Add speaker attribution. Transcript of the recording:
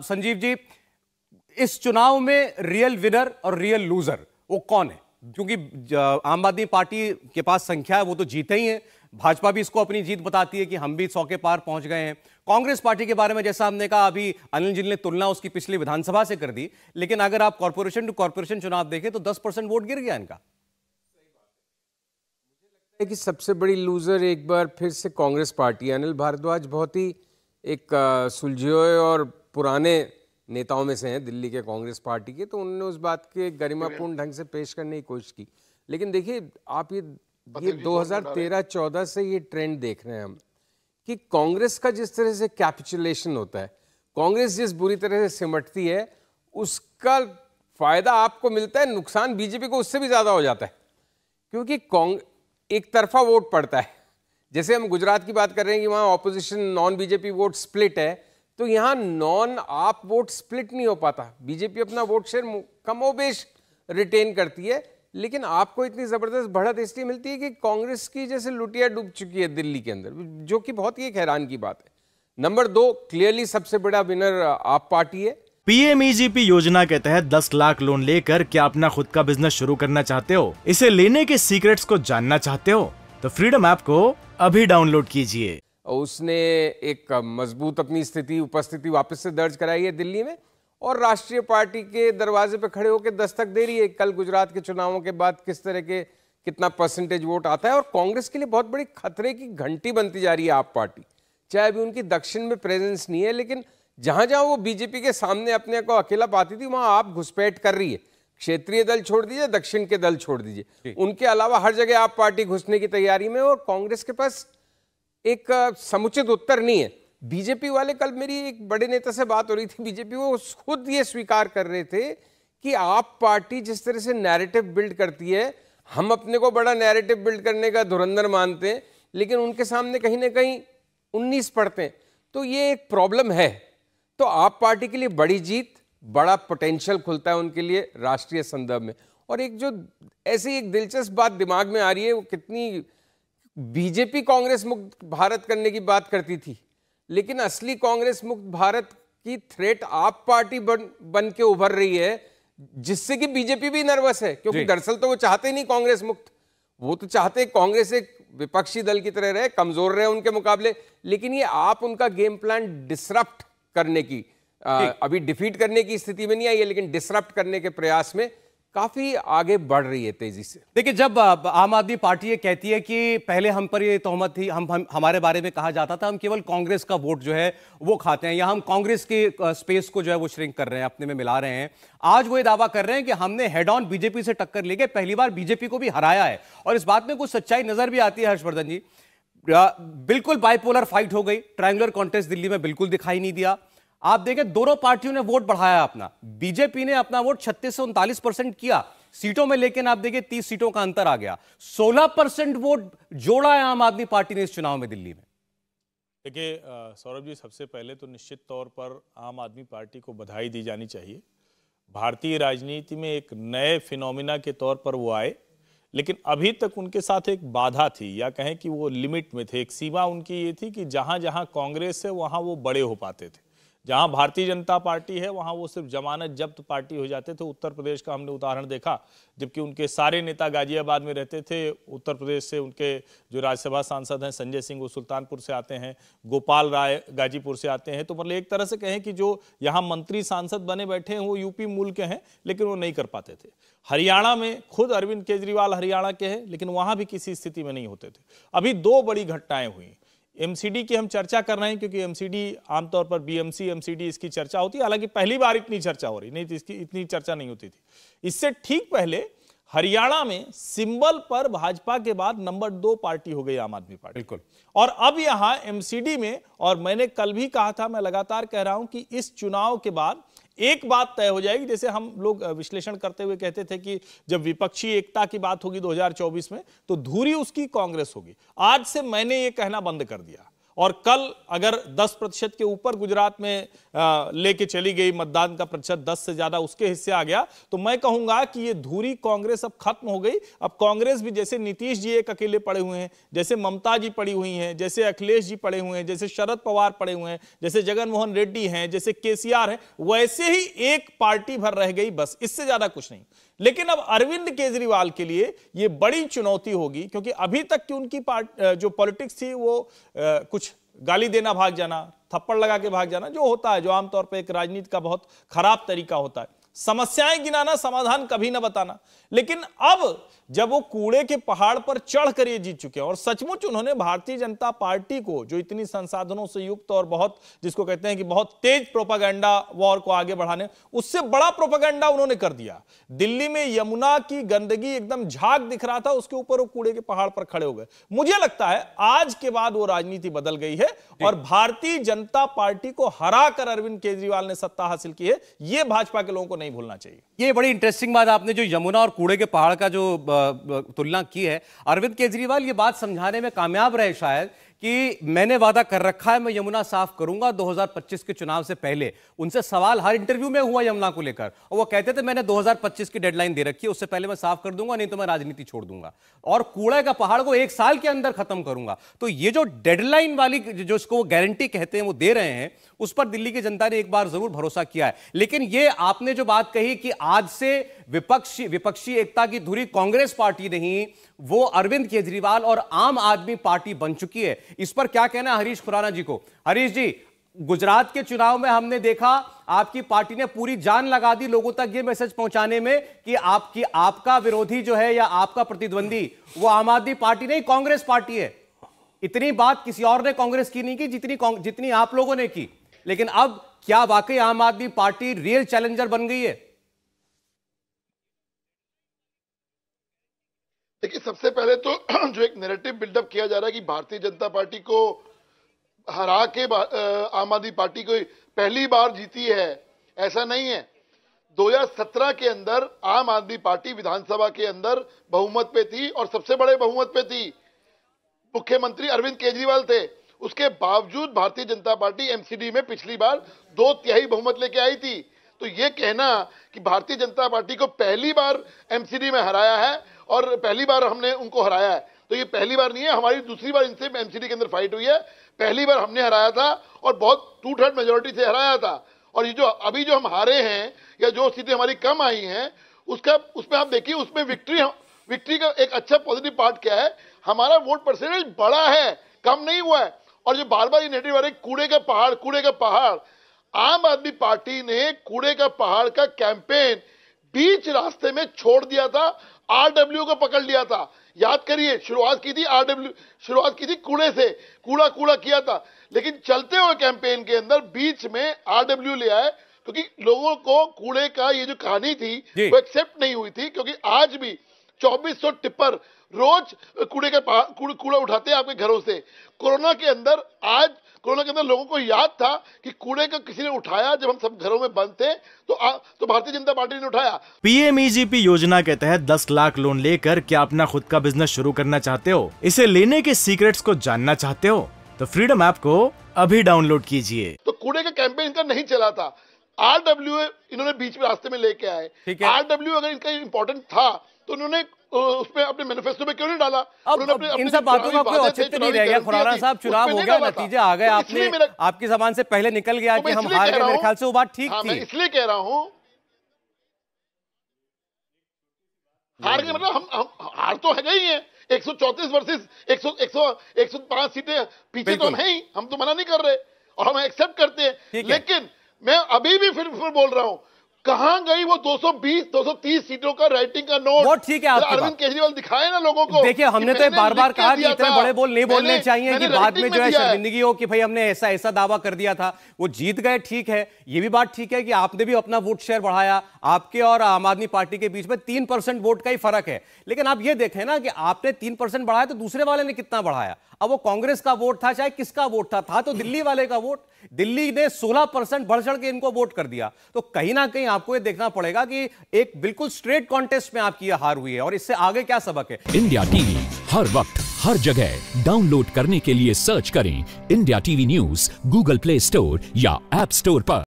Speaker 1: संजीव जी, इस चुनाव में रियल विनर और रियल लूजर वो कौन है? क्योंकि आम आदमी पार्टी के पास संख्या है, वो तो जीते ही हैं। भाजपा भी इसको अपनी जीत बताती है कि हम भी 100 के पार पहुंच गए हैं। कांग्रेस पार्टी के बारे में जैसा हमने कहा, अभी अनिल जी ने तुलना उसकी पिछली विधानसभा से कर दी, लेकिन अगर आप कॉर्पोरेशन टू कॉर्पोरेशन चुनाव देखें तो 10% वोट गिर गया इनका।
Speaker 2: कि सबसे बड़ी लूजर एक बार फिर से कांग्रेस पार्टी। अनिल भारद्वाज बहुत ही एक सुलझे हुए और पुराने नेताओं में से हैं दिल्ली के कांग्रेस पार्टी के, तो उन्होंने उस बात के गरिमापूर्ण ढंग से पेश करने की कोशिश की। लेकिन देखिए आप ये 2013-14 से ये ट्रेंड देख रहे हैं हम कि कांग्रेस का जिस तरह से कैपिचुलेशन होता है, कांग्रेस जिस बुरी तरह से सिमटती है, उसका फायदा आपको मिलता है, नुकसान बीजेपी को उससे भी ज्यादा हो जाता है, क्योंकि एक तरफा वोट पड़ता है। जैसे हम गुजरात की बात कर रहे हैं कि वहां opposition non BJP vote split है, तो यहां नॉन आप वोट स्प्लिट नहीं हो पाता। बीजेपी अपना वोट शेयर कमोबेश रिटेन करती है, लेकिन आपको इतनी जबरदस्त बढ़त इसलिए मिलती है कि कांग्रेस की जैसे लुटिया डूब चुकी है दिल्ली के अंदर, जो कि बहुत ही एक हैरान की बात है। नंबर 2, क्लियरली सबसे बड़ा विनर आप पार्टी है।
Speaker 3: पीएमईजीपी योजना के तहत 10 लाख लोन लेकर क्या अपना खुद का बिजनेस शुरू करना चाहते हो? इसे लेने के सीक्रेट्स को जानना चाहते हो? तो फ्रीडम ऐप को अभी डाउनलोड कीजिए।
Speaker 2: उसने एक मजबूत अपनी उपस्थिति वापस से दर्ज कराई है दिल्ली में, और राष्ट्रीय पार्टी के दरवाजे पे खड़े होकर दस्तक दे रही है। कल गुजरात के चुनावों के बाद किस तरह के कितना परसेंटेज वोट आता है, और कांग्रेस के लिए बहुत बड़ी खतरे की घंटी बनती जा रही है आप पार्टी। चाहे अभी उनकी दक्षिण में प्रेजेंस नहीं है, लेकिन जहां जहां वो बीजेपी के सामने अपने को अकेला पाती थी, वहां आप घुसपैठ कर रही है। क्षेत्रीय दल छोड़ दीजिए, दक्षिण के दल छोड़ दीजिए, उनके अलावा हर जगह आप पार्टी घुसने की तैयारी में, और कांग्रेस के पास एक समुचित उत्तर नहीं है। बीजेपी वाले, कल मेरी एक बड़े नेता से बात हो रही थी बीजेपी, वो खुद ये स्वीकार कर रहे थे कि आप पार्टी जिस तरह से नैरेटिव बिल्ड करती है, हम अपने को बड़ा नैरेटिव बिल्ड करने का धुरंधर मानते हैं, लेकिन उनके सामने कहीं ना कहीं 19 पड़ते हैं। तो ये एक प्रॉब्लम है। तो आप पार्टी के लिए बड़ी जीत, बड़ा पोटेंशियल खुलता है उनके लिए राष्ट्रीय संदर्भ में। और एक जो ऐसी एक दिलचस्प बात दिमाग में आ रही है, वो कितनी बीजेपी कांग्रेस मुक्त भारत करने की बात करती थी, लेकिन असली कांग्रेस मुक्त भारत की थ्रेट आप पार्टी बन के उभर रही है, जिससे कि बीजेपी भी नर्वस है, क्योंकि दरअसल तो वो चाहते ही नहीं कांग्रेस मुक्त। वो तो चाहते कांग्रेस एक विपक्षी दल की तरह रहे, कमजोर रहे उनके मुकाबले, लेकिन ये आप उनका गेम प्लान डिसरप्ट करने की, अभी डिफीट करने की स्थिति में नहीं आई है, लेकिन डिसरप्ट करने के प्रयास में काफी आगे बढ़ रही है तेजी से।
Speaker 1: देखिए, जब आम आदमी पार्टी ये कहती है कि पहले हम पर ये तोहमत थी, हमारे बारे में कहा जाता था हम केवल कांग्रेस का वोट जो है वो खाते हैं, या हम कांग्रेस के स्पेस को जो है वो श्रिंक कर रहे हैं, अपने में मिला रहे हैं। आज वो ये दावा कर रहे हैं कि हमने हेड ऑन बीजेपी से टक्कर लेके पहली बार बीजेपी को भी हराया है, और इस बात में कुछ सच्चाई नजर भी आती है हर्षवर्धन जी। बिल्कुल बाइपोलर फाइट हो गई, ट्रायंगुलर कॉन्टेस्ट दिल्ली में बिल्कुल दिखाई नहीं दिया। आप देखें, दोनों पार्टियों ने वोट बढ़ाया अपना। बीजेपी ने अपना वोट 36 से 39% किया सीटों में, लेकिन आप देखिए 30 सीटों का अंतर आ गया। 16% वोट जोड़ा है आम आदमी पार्टी ने इस चुनाव में दिल्ली में।
Speaker 4: देखिए सौरभ जी, सबसे पहले तो निश्चित तौर पर आम आदमी पार्टी को बधाई दी जानी चाहिए। भारतीय राजनीति में एक नए फिनोमिना के तौर पर वो आए, लेकिन अभी तक उनके साथ एक बाधा थी, या कहें कि वो लिमिट में थे। एक सीमा उनकी ये थी कि जहां जहां कांग्रेस है वहां वो बड़े हो पाते थे, जहां भारतीय जनता पार्टी है वहां वो सिर्फ जमानत जब्त पार्टी हो जाते थे। उत्तर प्रदेश का हमने उदाहरण देखा, जबकि उनके सारे नेता गाजियाबाद में रहते थे। उत्तर प्रदेश से उनके जो राज्यसभा सांसद हैं संजय सिंह, वो सुल्तानपुर से आते हैं, गोपाल राय गाजीपुर से आते हैं। तो मतलब एक तरह से कहें कि जो यहाँ मंत्री सांसद बने बैठे हैं वो यूपी मूल के हैं, लेकिन वो नहीं कर पाते थे। हरियाणा में खुद अरविंद केजरीवाल हरियाणा के हैं, लेकिन वहां भी किसी स्थिति में नहीं होते थे। अभी 2 बड़ी घटनाएं हुई। एमसीडी की हम चर्चा कर रहे हैं, क्योंकि एमसीडी आमतौर पर बीएमसी एमसीडी इसकी चर्चा होती है, हालांकि पहली बार इतनी चर्चा हो रही नहीं थी, इसकी इतनी चर्चा नहीं होती थी। इससे ठीक पहले हरियाणा में सिंबल पर भाजपा के बाद नंबर 2 पार्टी हो गई आम आदमी पार्टी।
Speaker 1: बिल्कुल।
Speaker 4: और अब यहां एमसीडी में, और मैंने कल भी कहा था, मैं लगातार कह रहा हूं कि इस चुनाव के बाद एक बात तय हो जाएगी। जैसे हम लोग विश्लेषण करते हुए कहते थे कि जब विपक्षी एकता की बात होगी 2024 में, तो धुरी उसकी कांग्रेस होगी। आज से मैंने ये कहना बंद कर दिया, और कल अगर 10% के ऊपर गुजरात में लेके चली गई, मतदान का प्रतिशत 10 से ज्यादा उसके हिस्से आ गया, तो मैं कहूंगा कि ये धुरी कांग्रेस अब खत्म हो गई। अब कांग्रेस भी, जैसे नीतीश जी एक अकेले पड़े हुए हैं, जैसे ममता जी पड़ी हुई हैं, जैसे अखिलेश जी पड़े हुए हैं, जैसे शरद पवार पड़े हुए हैं, जैसे जगन मोहन रेड्डी हैं, जैसे केसीआर हैं, वैसे ही एक पार्टी भर रह गई, बस, इससे ज्यादा कुछ नहीं। लेकिन अब अरविंद केजरीवाल के लिए यह बड़ी चुनौती होगी, क्योंकि अभी तक की उनकी जो पॉलिटिक्स थी वो कुछ गाली देना, भाग जाना, थप्पड़ लगा के भाग जाना, जो होता है, जो आमतौर पे एक राजनीति का बहुत खराब तरीका होता है, समस्याएं गिनाना, समाधान कभी ना बताना। लेकिन अब जब वो कूड़े के पहाड़ पर चढ़कर ये जीत चुके हैं और सचमुच उन्होंने भारतीय जनता पार्टी को, जो इतनी संसाधनों से युक्त और बहुत, जिसको कहते हैं कि बहुत तेज प्रोपागेंडा वॉर को आगे बढ़ाने, उससे बड़ा प्रोपागेंडा उन्होंने कर दिया। दिल्ली में यमुना की गंदगी एकदम झाग दिख रहा था, उसके ऊपर वो कूड़े के पहाड़ पर खड़े हो गए। मुझे लगता है आज के बाद वो राजनीति बदल गई है और भारतीय जनता पार्टी को हराकर अरविंद केजरीवाल ने सत्ता हासिल की है। ये भाजपा के लोगों को नहीं भूलना चाहिए।
Speaker 1: ये बड़ी इंटरेस्टिंग बात आपने जो यमुना और कूड़े के पहाड़ का जो तुलना की है। अरविंद केजरीवाल ये बात समझाने में कामयाब रहे शायद कि मैंने वादा कर रखा है, मैं यमुना साफ करूंगा 2025 के चुनाव से पहले। उनसे सवाल हर इंटरव्यू में हुआ यमुना को लेकर और वो कहते थे मैंने 2025 की डेडलाइन दे रखी है, उससे पहले मैं साफ कर दूंगा, नहीं तो मैं राजनीति छोड़ दूंगा और कूड़े का पहाड़ को 1 साल के अंदर खत्म करूंगा। तो ये जो डेडलाइन वाली जो इसको गारंटी कहते हैं वो दे रहे हैं, उस पर दिल्ली की जनता ने एक बार जरूर भरोसा किया है। लेकिन ये आपने जो बात कही कि आज से विपक्षी एकता की धुरी कांग्रेस पार्टी नहीं, वो अरविंद केजरीवाल और आम आदमी पार्टी बन चुकी है, इस पर क्या कहना है हरीश खुराना जी को? हरीश जी, गुजरात के चुनाव में हमने देखा आपकी पार्टी ने पूरी जान लगा दी लोगों तक ये मैसेज पहुंचाने में कि आपका विरोधी जो है या आपका प्रतिद्वंदी वो आम आदमी पार्टी नहीं, कांग्रेस पार्टी है। इतनी बात किसी और ने कांग्रेस की नहीं की जितनी आप लोगों ने की। लेकिन अब क्या वाकई आम आदमी पार्टी रियल चैलेंजर बन गई है?
Speaker 5: देखिए, सबसे पहले तो जो एक नैरेटिव बिल्डअप किया जा रहा है कि भारतीय जनता पार्टी को हरा के आम आदमी पार्टी को पहली बार जीती है, ऐसा नहीं है। 2017 के अंदर आम आदमी पार्टी विधानसभा के अंदर बहुमत पे थी और सबसे बड़े बहुमत पे थी। मुख्यमंत्री अरविंद केजरीवाल थे, उसके बावजूद भारतीय जनता पार्टी एमसीडी में पिछली बार 2/3 बहुमत लेके आई थी। तो ये कहना कि भारतीय जनता पार्टी को पहली बार एमसीडी में हराया है और पहली बार हमने उनको हराया है, तो ये पहली बार नहीं है, हमारी दूसरी बार इनसे एमसीडी के अंदर फाइट हुई है। पहली बार हमने हराया था और बहुत 2/3 मेजोरिटी से हराया था। और ये जो अभी जो हम हारे हैं या जो सीटें हमारी कम आई हैं, उसमें आप देखिए, उसमें विक्ट्री का एक अच्छा पॉजिटिव पार्ट क्या है, हमारा वोट परसेंटेज बड़ा है, कम नहीं हुआ है। और जो बार बार ये नेगेटिव आ रहे कूड़े का पहाड़, आम आदमी पार्टी ने कूड़े का पहाड़ का कैंपेन बीच रास्ते में छोड़ दिया था, आरडब्ल्यू को पकड़ लिया था। याद करिए, शुरुआत की थी कूड़े से, कूड़ा किया था, लेकिन चलते हुए कैंपेन के अंदर बीच में आरडब्ल्यू ले आए, क्योंकि लोगों को कूड़े का ये जो कहानी थी वो एक्सेप्ट नहीं हुई थी। क्योंकि आज भी 2400 टिप्पर रोज कूड़ा उठाते हैं आपके घरों से। कोरोना के अंदर लोगों को याद था कि कूड़े का किसी ने उठाया, जब हम सब घरों में बंद थे तो भारतीय जनता पार्टी ने उठाया।
Speaker 3: पीएमईजीपी योजना के तहत 10 लाख लोन लेकर क्या अपना खुद का बिजनेस शुरू करना चाहते हो? इसे लेने के सीक्रेट्स को जानना चाहते हो? तो फ्रीडम ऐप को अभी डाउनलोड कीजिए।
Speaker 5: तो कूड़े का कैंपेन इनका नहीं चला था, आरडब्ल्यू इन्होंने बीच में रास्ते में लेके आए। आरडब्ल्यू अगर इनका इंपॉर्टेंट था तो उन्होंने उसमें अपने मैनिफेस्टो में क्यों नहीं डाला?
Speaker 1: अब इन सब बातों का कोई औचित्य नहीं रह गया। खुराना साहब, चुनाव हो गया, नतीजे आ गए, आपकी जबान से पहले निकल गया कि हम हार गए। मेरे ख्याल से वो बात ठीक थी।
Speaker 5: मैं इसलिए कह रहा हूं, हार गए मतलब हम हार तो है ही है। 134 वर्सेस 105 सीटें पीछे तो हम हैं ही, हम तो मना नहीं कर रहे और हम एक्सेप्ट करते हैं। लेकिन मैं अभी भी फिर बोल रहा हूं, कहां गई वो 220-230 सीटों का राइटिंग का नोट?
Speaker 1: वो ठीक है,
Speaker 5: अरविंद केजरीवाल दिखाए ना लोगों को।
Speaker 1: देखिए, हमने तो बार बार कहा कि इतने बड़े बोल नहीं बोलने चाहिए कि बाद में जो है शर्मिंदगी हो कि भाई हमने ऐसा दावा कर दिया था। वो जीत गए, ठीक है, ये भी बात ठीक है कि आपने भी अपना वोट शेयर बढ़ाया। आपके और आम आदमी पार्टी के बीच में 3% वोट का ही फर्क है। लेकिन आप ये देखें ना कि आपने 3% बढ़ाया तो दूसरे वाले ने कितना बढ़ाया? अब वो कांग्रेस का वोट था, चाहे किसका वोट था तो दिल्ली वाले का वोट। दिल्ली ने 16% बढ़ चढ़ के इनको वोट कर दिया। तो कहीं ना कहीं आपको ये देखना पड़ेगा कि एक बिल्कुल स्ट्रेट कॉन्टेस्ट में आपकी हार हुई है और इससे आगे क्या सबक है।
Speaker 6: इंडिया टीवी हर वक्त हर जगह डाउनलोड करने के लिए सर्च करें India TV news Google play store या ऐप स्टोर पर।